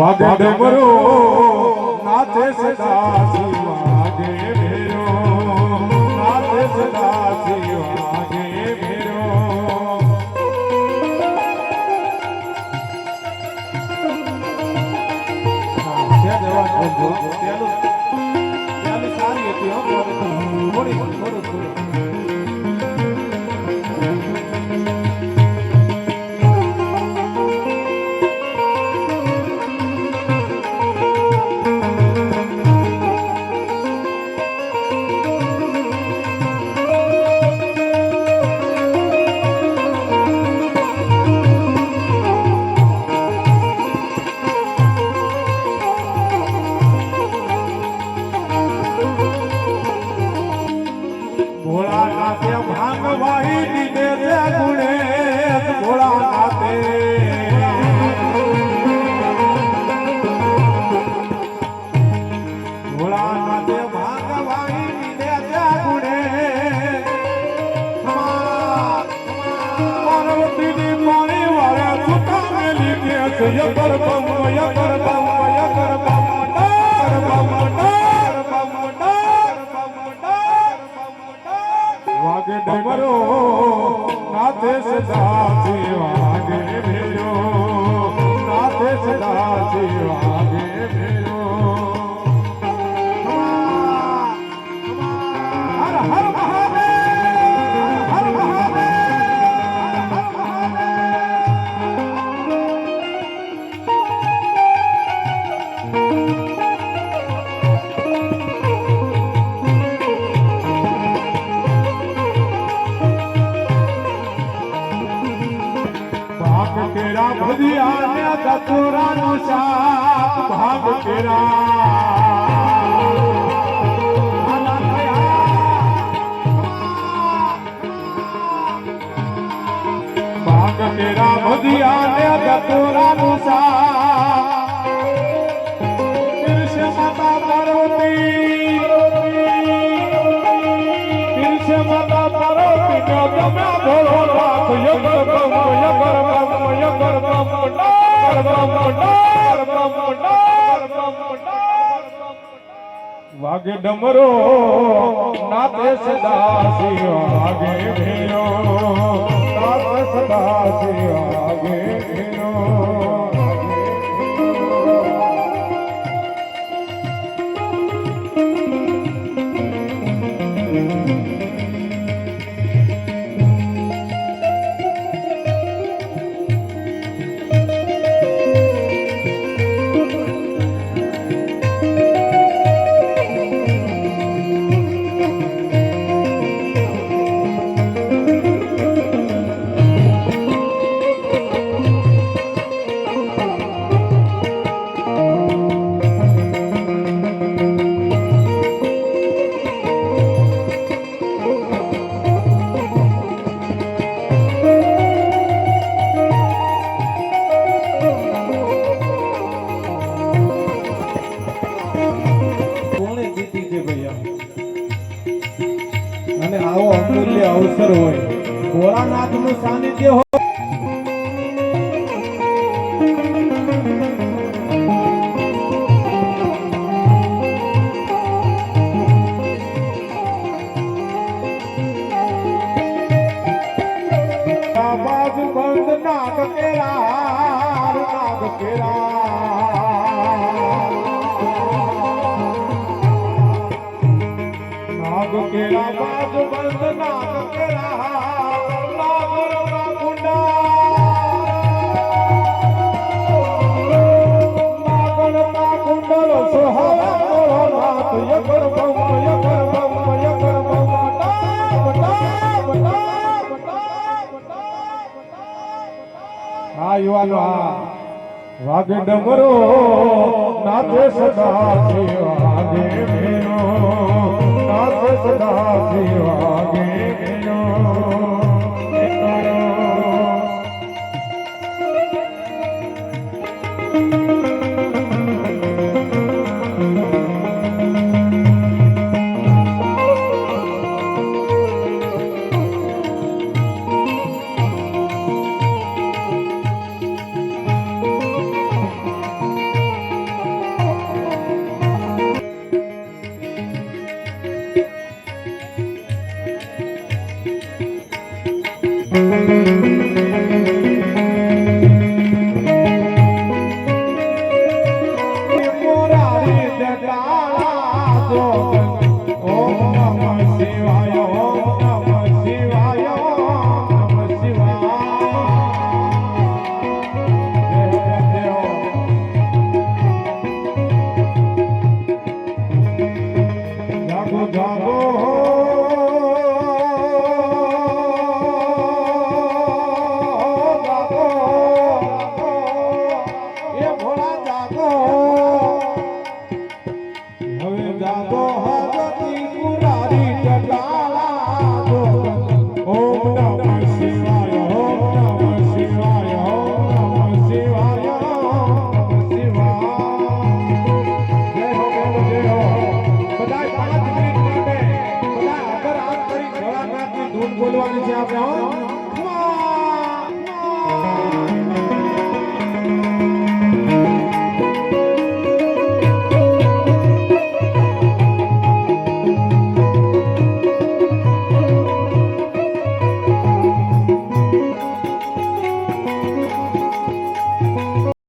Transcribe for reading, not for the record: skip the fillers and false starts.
વાગે ડમરો નાચે સદાશિવ વાગે ભેરો નાચે સદાશિવ વાગે ભેરો સારી હતી થોડી વાગે ડમરો નાથે સદાશિવ વાગે ભેરો નાથે સદાશિવ વાગે ભેરો હર હર મહાદેવ હર ભદિયા દતુરાનું શાક ભાગ કેરા ભદિયા દતુરાનું શાક તીર્ષ માતા પાર્વતી તીર્ષ માતા પાર્વતી નો તમે ભોળો નાથ યગર વાગે ડમરો નાથે સદાશિવ વાગે ભેરો નાથે સદાશિવ વાગે ભેરો અવસર હોય ભોળાનાથ નું સાનિધ્ય હોય બાજુ બંધ નાગ કેરા નાગ કેરા બાજુ બંધ નાગ યુવાનો વાગે ડમરો નાથે સદાશિવ વાગે ભેરો નાથે સદાશિવ વાગે ભેરો મોરારી જટાળા જોગન ઓમ નમઃ શિવાય ઓમ નમઃ શિવાય ઓમ નમઃ શિવાય જાગો જાગો બોલવાની છે આપણે